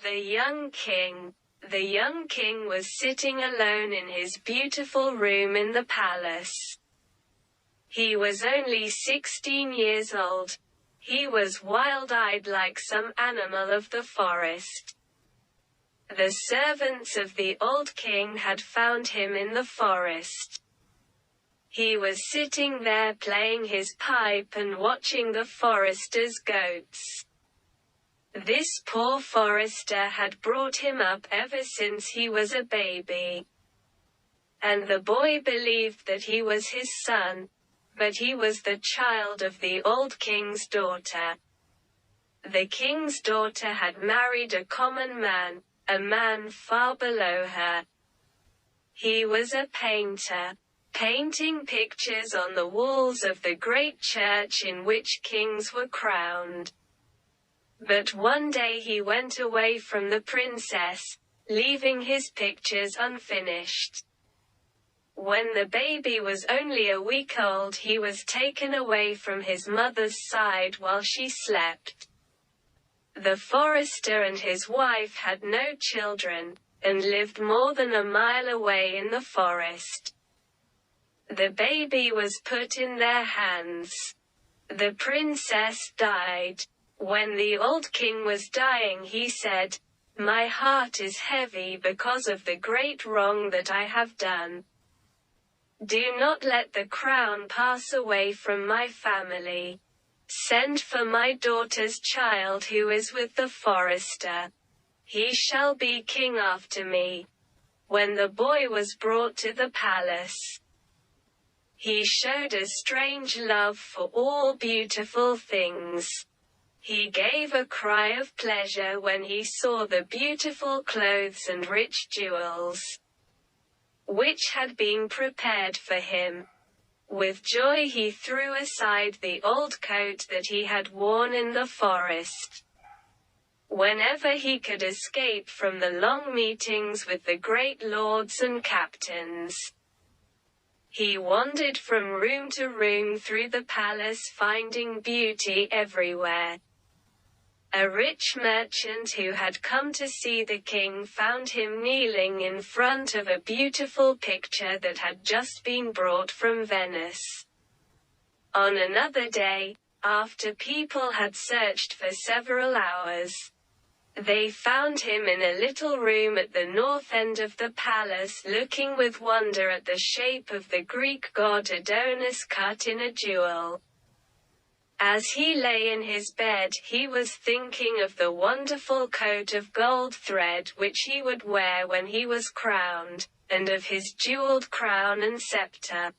The young king. The young king was sitting alone in his beautiful room in the palace. He was only 16 years old. He was wild-eyed like some animal of the forest. The servants of the old king had found him in the forest. He was sitting there playing his pipe and watching the forester's goats. This poor forester had brought him up ever since he was a baby. And the boy believed that he was his son, but he was the child of the old king's daughter. The king's daughter had married a common man, a man far below her. He was a painter, painting pictures on the walls of the great church in which kings were crowned. But one day he went away from the princess, leaving his pictures unfinished. When the baby was only a week old, he was taken away from his mother's side while she slept. The forester and his wife had no children, and lived more than a mile away in the forest. The baby was put in their hands. The princess died. When the old king was dying, he said, "My heart is heavy because of the great wrong that I have done. Do not let the crown pass away from my family. Send for my daughter's child who is with the forester. He shall be king after me." When the boy was brought to the palace, he showed a strange love for all beautiful things. He gave a cry of pleasure when he saw the beautiful clothes and rich jewels, which had been prepared for him. With joy he threw aside the old coat that he had worn in the forest. Whenever he could escape from the long meetings with the great lords and captains, he wandered from room to room through the palace, finding beauty everywhere. A rich merchant who had come to see the king found him kneeling in front of a beautiful picture that had just been brought from Venice. On another day, after people had searched for several hours, they found him in a little room at the north end of the palace, looking with wonder at the shape of the Greek god Adonis cut in a jewel. As he lay in his bed, he was thinking of the wonderful coat of gold thread which he would wear when he was crowned, and of his jeweled crown and scepter.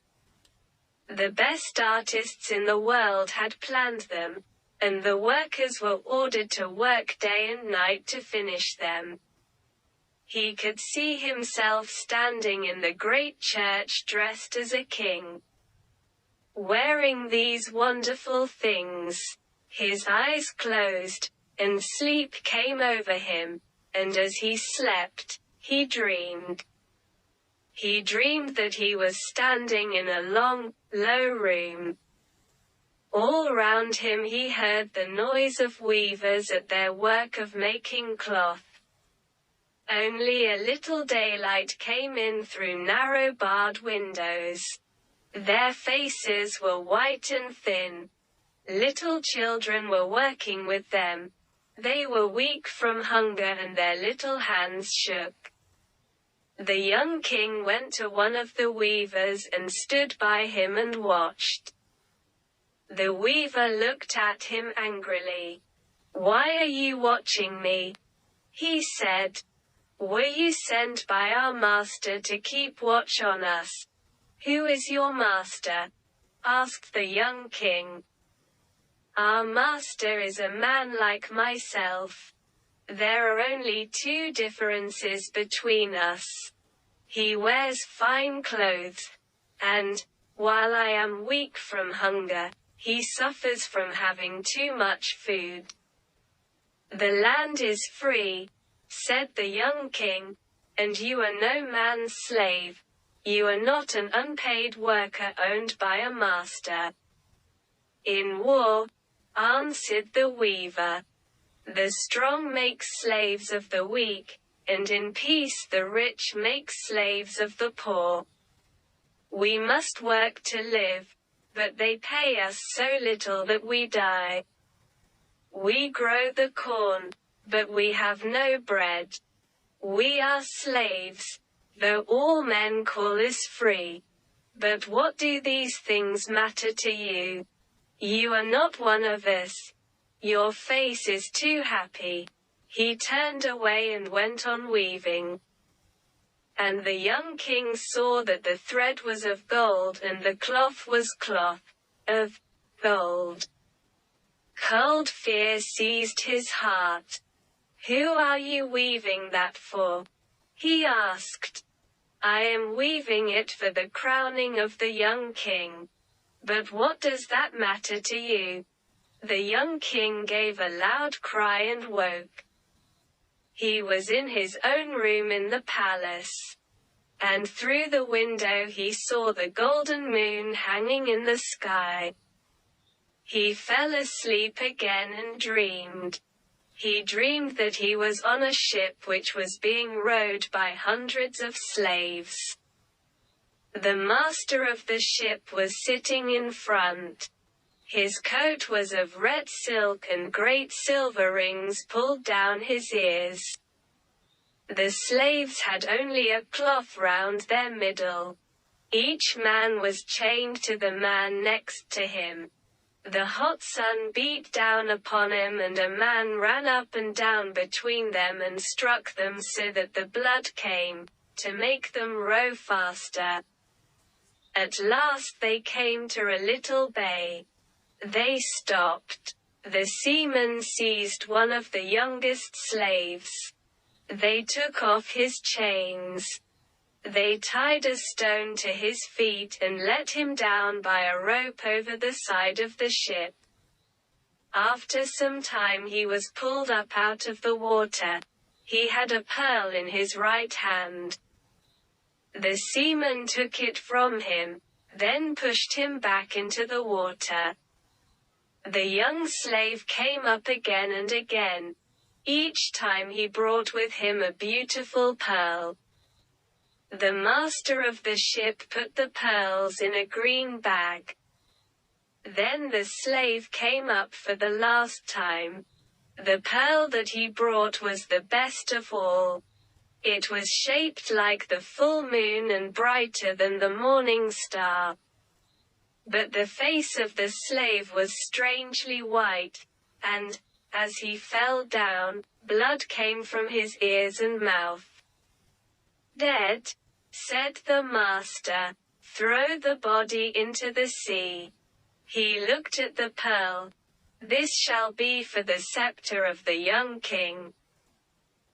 The best artists in the world had planned them, and the workers were ordered to work day and night to finish them. He could see himself standing in the great church dressed as a king, wearing these wonderful things. His eyes closed, and sleep came over him, and as he slept, he dreamed. He dreamed that he was standing in a long, low room. All round him he heard the noise of weavers at their work of making cloth. Only a little daylight came in through narrow barred windows. Their faces were white and thin. Little children were working with them. They were weak from hunger and their little hands shook. The young king went to one of the weavers and stood by him and watched. The weaver looked at him angrily. "Why are you watching me?" he said. "Were you sent by our master to keep watch on us?" "Who is your master?" asked the young king. "Our master is a man like myself. There are only two differences between us. He wears fine clothes, and, while I am weak from hunger, he suffers from having too much food." "The land is free," said the young king, "and you are no man's slave. You are not an unpaid worker owned by a master." "In war," answered the weaver. The strong make slaves of the weak, and in peace the rich make slaves of the poor. We must work to live, but they pay us so little that we die. We grow the corn, but we have no bread. We are slaves, though all men call us free. But what do these things matter to you? You are not one of us. Your face is too happy. He turned away and went on weaving. And the young king saw that the thread was of gold and the cloth was cloth of gold. Cold fear seized his heart. Who are you weaving that for? He asked. I am weaving it for the crowning of the young king. But what does that matter to you? The young king gave a loud cry and woke. He was in his own room in the palace. And through the window he saw the golden moon hanging in the sky. He fell asleep again and dreamed. He dreamed that he was on a ship which was being rowed by hundreds of slaves. The master of the ship was sitting in front. His coat was of red silk and great silver rings pulled down his ears. The slaves had only a cloth round their middle. Each man was chained to the man next to him. The hot sun beat down upon him and a man ran up and down between them and struck them so that the blood came, to make them row faster. At last they came to a little bay. They stopped. The seamen seized one of the youngest slaves. They took off his chains. They tied a stone to his feet and let him down by a rope over the side of the ship. After some time he was pulled up out of the water. He had a pearl in his right hand. The seaman took it from him, then pushed him back into the water. The young slave came up again and again. Each time he brought with him a beautiful pearl. The master of the ship put the pearls in a green bag. Then the slave came up for the last time. The pearl that he brought was the best of all. It was shaped like the full moon and brighter than the morning star. But the face of the slave was strangely white, and, as he fell down, blood came from his ears and mouth. Dead, said the master, throw the body into the sea. He looked at the pearl. This shall be for the scepter of the young king.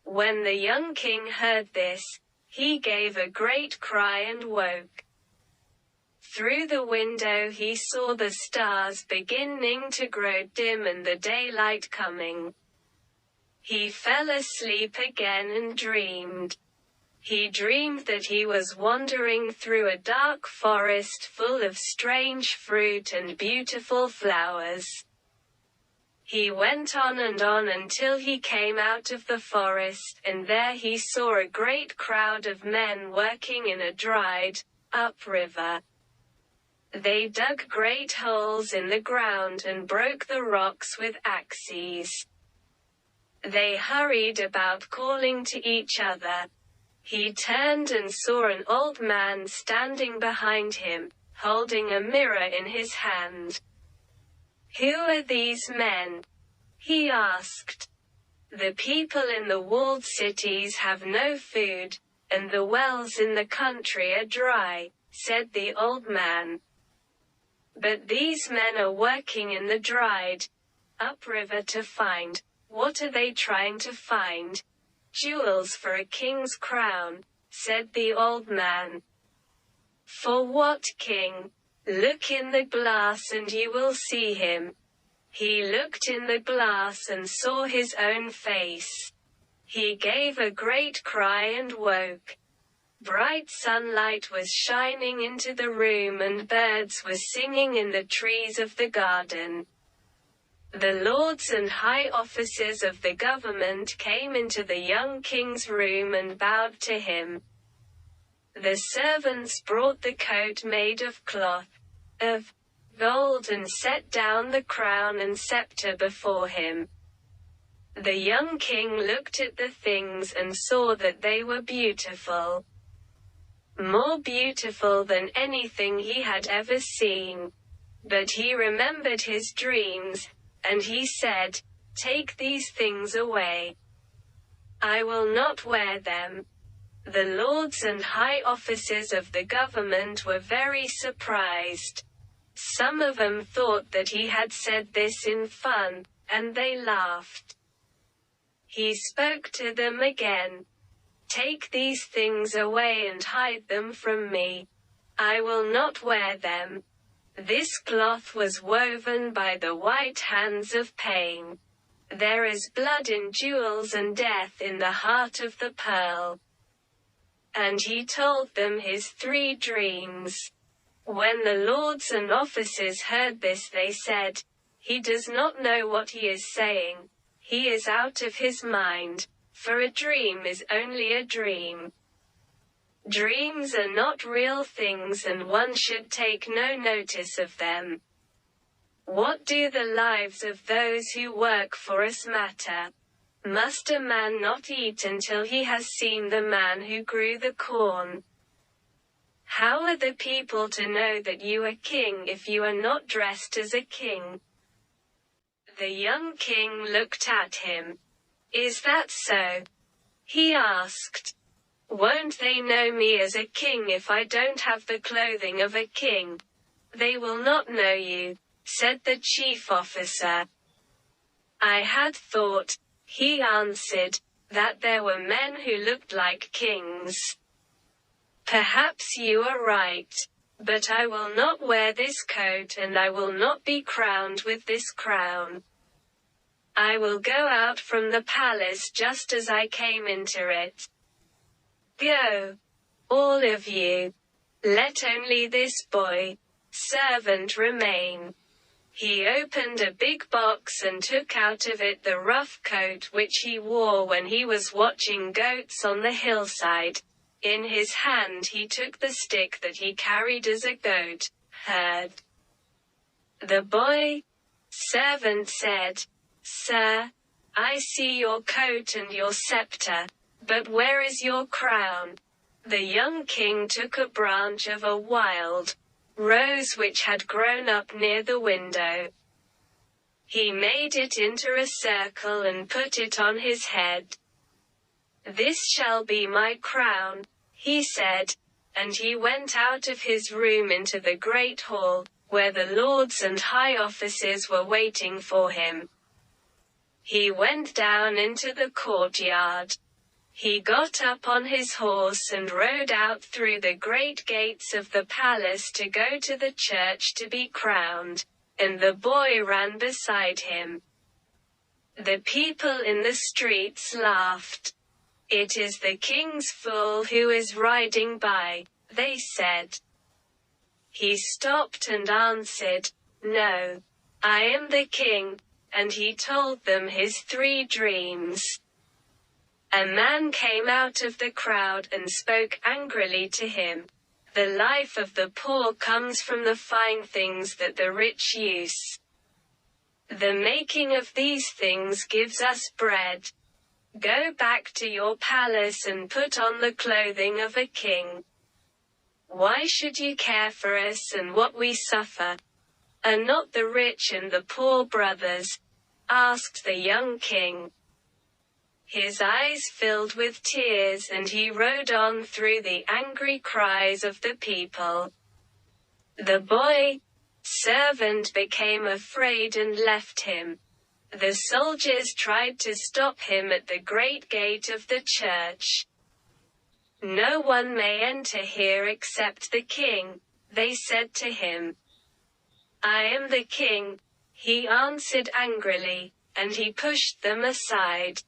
When the young king heard this, he gave a great cry and woke. Through the window he saw the stars beginning to grow dim and the daylight coming. He fell asleep again and dreamed. He dreamed that he was wandering through a dark forest full of strange fruit and beautiful flowers. He went on and on until he came out of the forest, and there he saw a great crowd of men working in a dried up river. They dug great holes in the ground and broke the rocks with axes. They hurried about calling to each other. He turned and saw an old man standing behind him, holding a mirror in his hand. Who are these men? He asked. The people in the walled cities have no food, and the wells in the country are dry, said the old man. But these men are working in the dried up river to find, what are they trying to find? Jewels for a king's crown, said the old man. For what king? Look in the glass and you will see him. He looked in the glass and saw his own face. He gave a great cry and woke. Bright sunlight was shining into the room and birds were singing in the trees of the garden. The lords and high officers of the government came into the young king's room and bowed to him. The servants brought the coat made of cloth of gold and set down the crown and scepter before him. The young king looked at the things and saw that they were beautiful, more beautiful than anything he had ever seen. But he remembered his dreams, and he said, "Take these things away. I will not wear them." The lords and high officers of the government were very surprised. Some of them thought that he had said this in fun, and they laughed. He spoke to them again. "Take these things away and hide them from me. I will not wear them." This cloth was woven by the white hands of pain. There is blood in jewels and death in the heart of the pearl. And he told them his 3 dreams. When the lords and officers heard this, they said, "He does not know what he is saying. He is out of his mind, for a dream is only a dream." Dreams are not real things and one should take no notice of them. What do the lives of those who work for us matter? Must a man not eat until he has seen the man who grew the corn? How are the people to know that you are king if you are not dressed as a king? The young king looked at him. "Is that so?" he asked. "Won't they know me as a king if I don't have the clothing of a king?" "They will not know you," said the chief officer. "I had thought," he answered, "that there were men who looked like kings." "Perhaps you are right. But I will not wear this coat and I will not be crowned with this crown. I will go out from the palace just as I came into it. Go, all of you. Let only this boy, servant remain." He opened a big box and took out of it the rough coat which he wore when he was watching goats on the hillside. In his hand he took the stick that he carried as a goat herd. The boy servant said, "Sir, I see your coat and your scepter, but where is your crown?" The young king took a branch of a wild rose which had grown up near the window. He made it into a circle and put it on his head. "This shall be my crown," he said, and he went out of his room into the great hall, where the lords and high officers were waiting for him. He went down into the courtyard. He got up on his horse and rode out through the great gates of the palace to go to the church to be crowned, and the boy ran beside him. The people in the streets laughed. "It is the king's fool who is riding by," they said. He stopped and answered, "No, I am the king," and he told them his 3 dreams. A man came out of the crowd and spoke angrily to him. "The life of the poor comes from the fine things that the rich use. The making of these things gives us bread. Go back to your palace and put on the clothing of a king. Why should you care for us and what we suffer? Are not the rich and the poor brothers?" asked the young king. His eyes filled with tears and he rode on through the angry cries of the people. The boy servant became afraid and left him. The soldiers tried to stop him at the great gate of the church. "No one may enter here except the king," they said to him. "I am the king," he answered angrily, and he pushed them aside.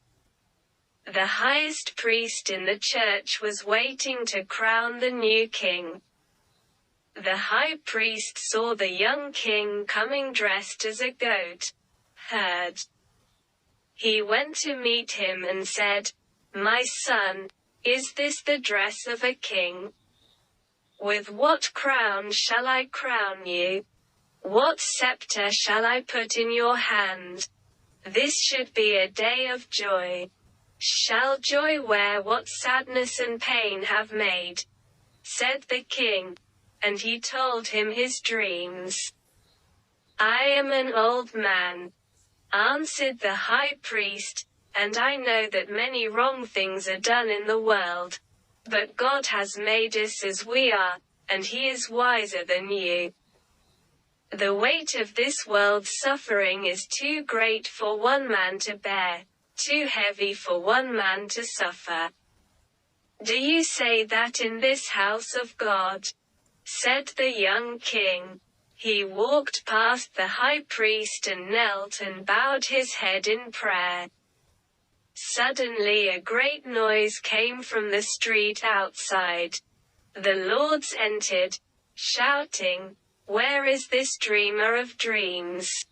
The highest priest in the church was waiting to crown the new king. The high priest saw the young king coming dressed as a goat heard. He went to meet him and said, "My son, is this the dress of a king? With what crown shall I crown you? What scepter shall I put in your hand? This should be a day of joy. Shall joy wear what sadness and pain have made?" said the king. And he told him his dreams. "I am an old man," answered the high priest, "and I know that many wrong things are done in the world. But God has made us as we are, and He is wiser than you. The weight of this world's suffering is too great for one man to bear, too heavy for one man to suffer. Do you say that in this house of God?" said the young king. He walked past the high priest and knelt and bowed his head in prayer. Suddenly a great noise came from the street outside. The lords entered, shouting, "Where is this dreamer of dreams?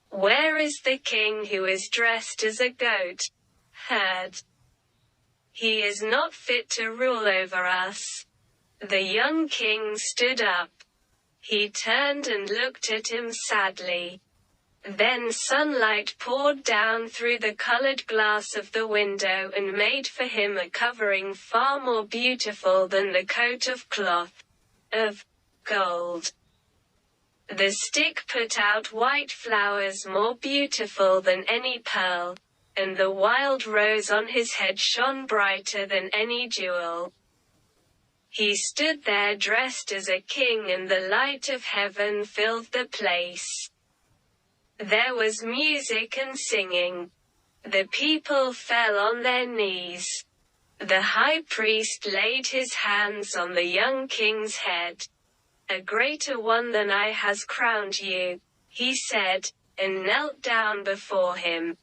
Where is the king who is dressed as a goat herd? He is not fit to rule over us." The young king stood up. He turned and looked at him sadly. Then sunlight poured down through the colored glass of the window and made for him a covering far more beautiful than the coat of cloth of gold. The stick put out white flowers more beautiful than any pearl, and the wild rose on his head shone brighter than any jewel. He stood there dressed as a king, and the light of heaven filled the place. There was music and singing. The people fell on their knees. The high priest laid his hands on the young king's head. "A greater one than I has crowned you," he said, and knelt down before him.